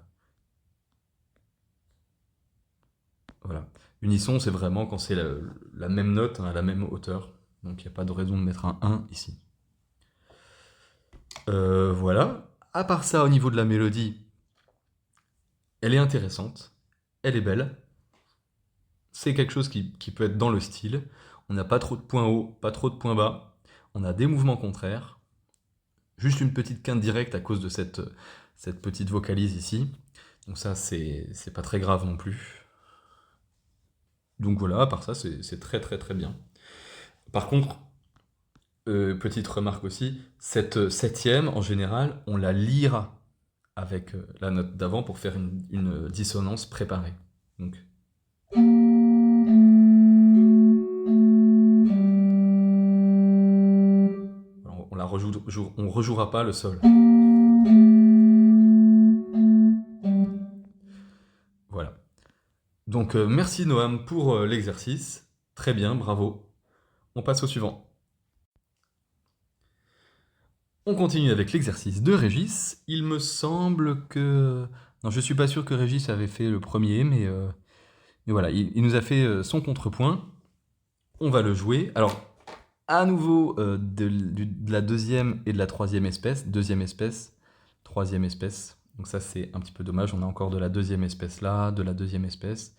Voilà. Unisson, c'est vraiment quand c'est la même note hein, à la même hauteur. Donc il n'y a pas de raison de mettre un 1 ici. Voilà. À part ça, au niveau de la mélodie, elle est intéressante. Elle est belle. C'est quelque chose qui peut être dans le style. On n'a pas trop de points hauts, pas trop de points bas. On a des mouvements contraires. Juste une petite quinte directe à cause de cette petite vocalise ici. Donc ça, c'est pas très grave non plus. Donc voilà, à part ça, c'est très très très bien. Par contre, petite remarque aussi, cette septième, en général, on la lira avec la note d'avant pour faire une dissonance préparée. Donc, on rejouera pas le sol. Voilà. Donc merci Noam pour l'exercice. Très bien, bravo. On passe au suivant. On continue avec l'exercice de Régis. Il me semble que... Non, je suis pas sûr que Régis avait fait le premier, mais voilà, il nous a fait son contrepoint. On va le jouer. Alors, à nouveau, de la deuxième et de la troisième espèce. Deuxième espèce, troisième espèce. Donc ça, c'est un petit peu dommage. On a encore de la deuxième espèce là, de la deuxième espèce.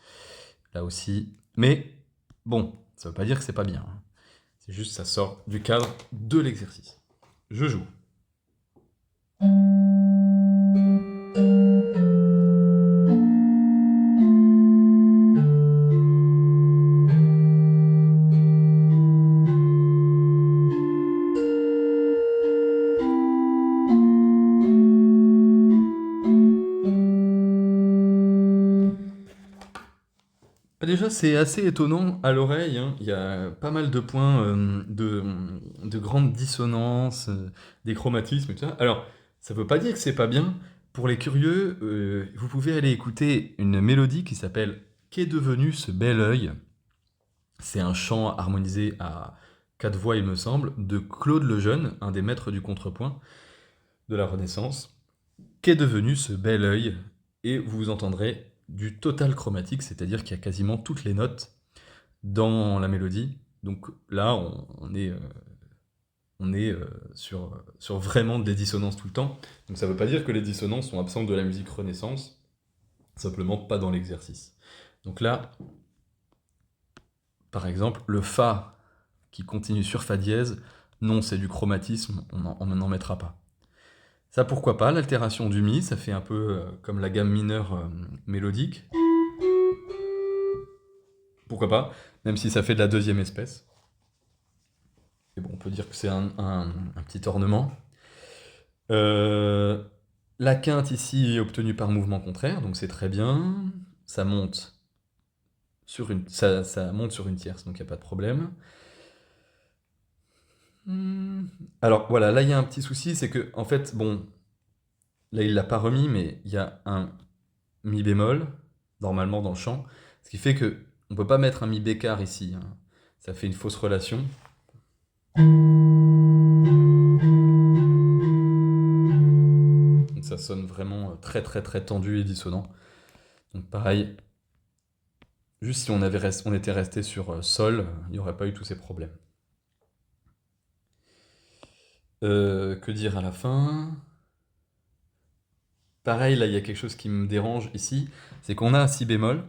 Là aussi. Mais, bon, ça veut pas dire que c'est pas bien. Hein. C'est juste ça sort du cadre de l'exercice. Je joue. Déjà, c'est assez étonnant à l'oreille. Hein. Il y a pas mal de points de grandes dissonances, des chromatismes et tout ça. Alors, ça veut pas dire que c'est pas bien. Pour les curieux, vous pouvez aller écouter une mélodie qui s'appelle Qu'est devenu ce bel œil. C'est un chant harmonisé à quatre voix, il me semble, de Claude Lejeune, un des maîtres du contrepoint de la Renaissance. Qu'est devenu ce bel œil? Et vous entendrez du total chromatique, c'est-à-dire qu'il y a quasiment toutes les notes dans la mélodie. Donc là, on est sur vraiment des dissonances tout le temps. Donc ça ne veut pas dire que les dissonances sont absentes de la musique Renaissance, simplement pas dans l'exercice. Donc là, par exemple, le Fa qui continue sur Fa dièse, non, c'est du chromatisme, on n'en mettra pas. Ça, pourquoi pas, l'altération du Mi, ça fait un peu comme la gamme mineure mélodique. Pourquoi pas, même si ça fait de la deuxième espèce. Et bon, on peut dire que c'est un petit ornement. La quinte ici est obtenue par mouvement contraire, donc c'est très bien. Ça monte ça monte sur une tierce, donc il n'y a pas de problème. Alors voilà, là il y a un petit souci, c'est que en fait, bon, là il l'a pas remis, mais il y a un mi bémol normalement dans le chant, ce qui fait que on peut pas mettre un mi bécard ici. Hein. Ça fait une fausse relation. Donc ça sonne vraiment très très très tendu et dissonant. Donc pareil, juste si on était resté sur sol, il n'y aurait pas eu tous ces problèmes. Que dire à la fin? Pareil, là, il y a quelque chose qui me dérange ici, c'est qu'on a un si bémol.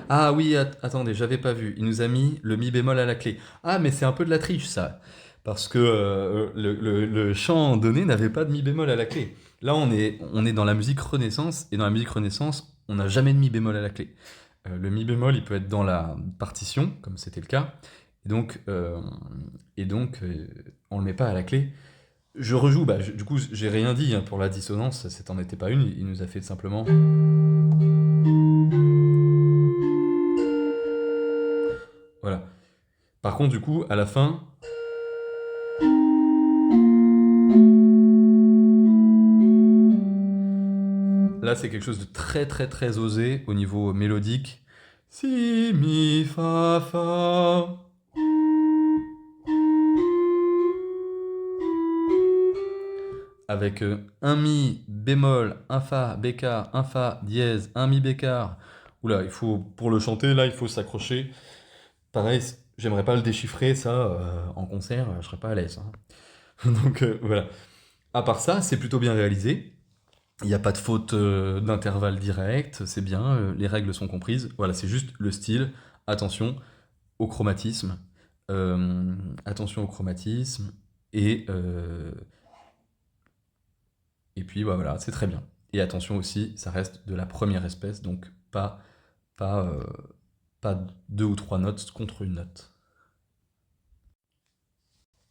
Ah oui, attendez, j'avais pas vu. Il nous a mis le mi bémol à la clé. Ah, mais c'est un peu de la triche, ça. Parce que le chant donné n'avait pas de mi bémol à la clé. Là, on est dans la musique Renaissance, et dans la musique Renaissance, on n'a jamais de mi bémol à la clé. Le mi bémol, il peut être dans la partition, comme c'était le cas, et donc, on le met pas à la clé. Je rejoue, du coup, j'ai rien dit hein, pour la dissonance, ça n'en était pas une, il nous a fait simplement. Voilà. Par contre, du coup, à la fin. Là, c'est quelque chose de très très très osé au niveau mélodique. Si, mi, fa, fa. avec un mi, bémol, un fa, bécard, un fa, dièse, un mi bécard. Oula, il faut, pour le chanter, là, il faut s'accrocher. Pareil, j'aimerais pas le déchiffrer, ça, en concert, je serais pas à l'aise, hein. Donc voilà. À part ça, c'est plutôt bien réalisé. Il n'y a pas de faute d'intervalle direct, c'est bien, les règles sont comprises. Voilà, c'est juste le style. Attention au chromatisme. euh, attention au chromatisme. Et, euh, et puis bah, voilà, c'est très bien. Et attention aussi, ça reste de la première espèce, donc pas, euh, pas deux ou trois notes contre une note.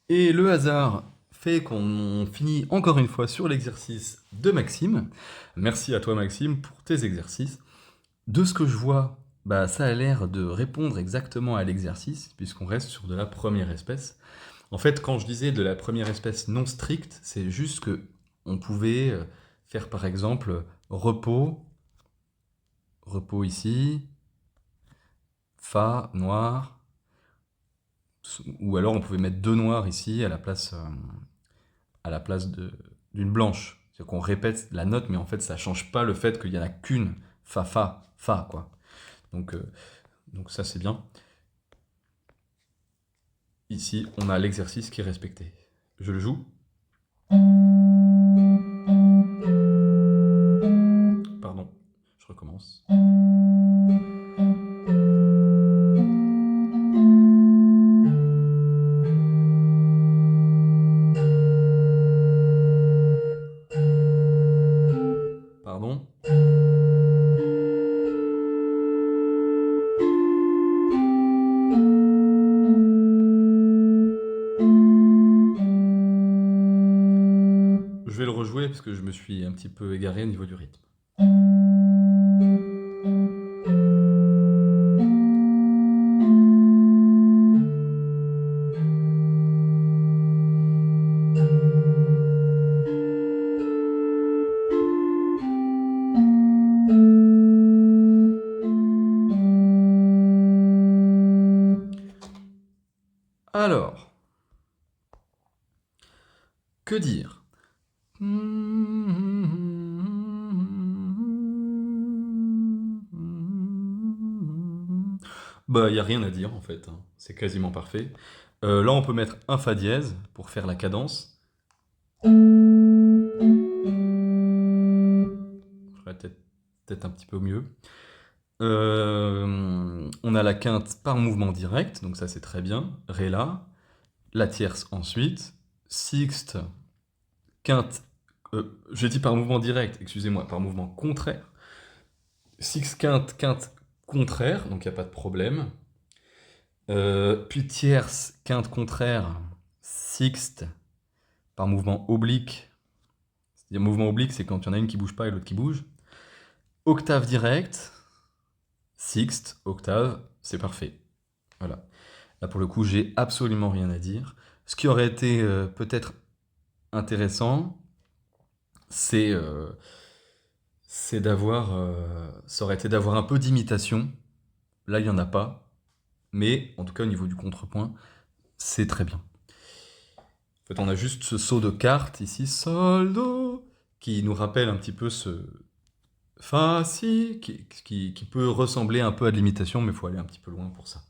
Et le hasard fait qu'on finit encore une fois sur l'exercice de Maxime. Merci à toi Maxime pour tes exercices. De ce que je vois, bah, ça a l'air de répondre exactement à l'exercice, puisqu'on reste sur de la première espèce. En fait, quand je disais de la première espèce non stricte, c'est juste que on pouvait faire par exemple repos, repos ici, fa, noir, ou alors on pouvait mettre deux noirs ici à la place d'une blanche. C'est-à-dire qu'on répète la note, mais en fait ça change pas le fait qu'il y en a qu'une, fa, fa, fa, quoi. Donc, euh, donc ça c'est bien. Ici, on a l'exercice qui est respecté. Je le joue. Pardon, je recommence. Pardon. Je vais le rejouer parce que je me suis un petit peu égaré au niveau du rythme. Alors, que dire? Bah, il n'y a rien à dire en fait, hein. C'est quasiment parfait. Là, on peut mettre un fa dièse pour faire la cadence. Je ferais peut-être un petit peu mieux. On a la quinte par mouvement direct, donc ça c'est très bien. Ré la, la tierce ensuite, sixte, quinte, j'ai dit par mouvement direct, excusez-moi, par mouvement contraire. Sixte, quinte, quinte contraire, donc il n'y a pas de problème. Puis tierce, quinte contraire, sixte, par mouvement oblique. C'est-à-dire mouvement oblique, c'est quand il y en a une qui bouge pas et l'autre qui bouge. Octave direct, sixte, octave, c'est parfait. Voilà. Là, pour le coup, j'ai absolument rien à dire. Ce qui aurait été peut-être intéressant, c'est ça aurait été d'avoir un peu d'imitation. Là, il n'y en a pas. Mais en tout cas, au niveau du contrepoint, c'est très bien. En fait, on a juste ce saut de carte ici, sol, do, qui nous rappelle un petit peu ce fa, si, qui peut ressembler un peu à de l'imitation, mais il faut aller un petit peu loin pour ça.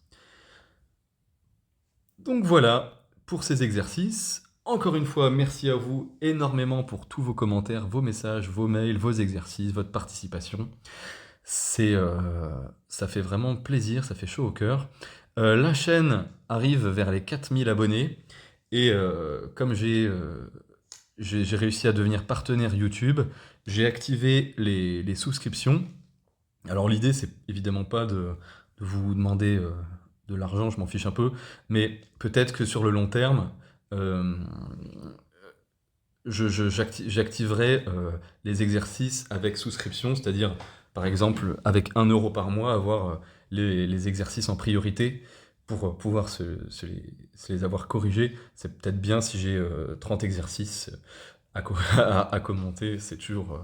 Donc voilà pour ces exercices. Encore une fois, merci à vous énormément pour tous vos commentaires, vos messages, vos mails, vos exercices, votre participation. Ça fait vraiment plaisir, ça fait chaud au cœur. La chaîne arrive vers les 4000 abonnés et comme j'ai réussi à devenir partenaire YouTube, j'ai activé les souscriptions. Alors l'idée, c'est évidemment pas de vous demander de l'argent, je m'en fiche un peu, mais peut-être que sur le long terme, euh, j'activerai les exercices avec souscription, c'est-à-dire par exemple avec 1 € par mois, avoir les exercices en priorité pour pouvoir se les avoir corrigés. C'est peut-être bien si j'ai 30 exercices à commenter, c'est toujours...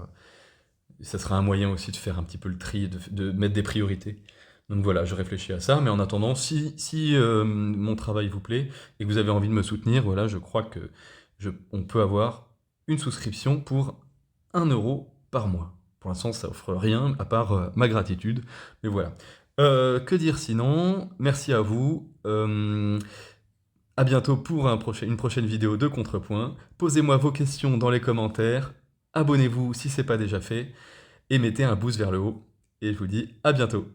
ça sera un moyen aussi de faire un petit peu le tri, de mettre des priorités. Donc voilà, je réfléchis à ça, mais en attendant, si mon travail vous plaît et que vous avez envie de me soutenir, voilà, je crois que on peut avoir une souscription pour 1 € par mois. Pour l'instant, ça offre rien à part ma gratitude, mais voilà. Que dire sinon? Merci à vous. À bientôt pour une prochaine vidéo de Contrepoint. Posez-moi vos questions dans les commentaires. Abonnez-vous si ce n'est pas déjà fait. Et mettez un pouce vers le haut. Et je vous dis à bientôt.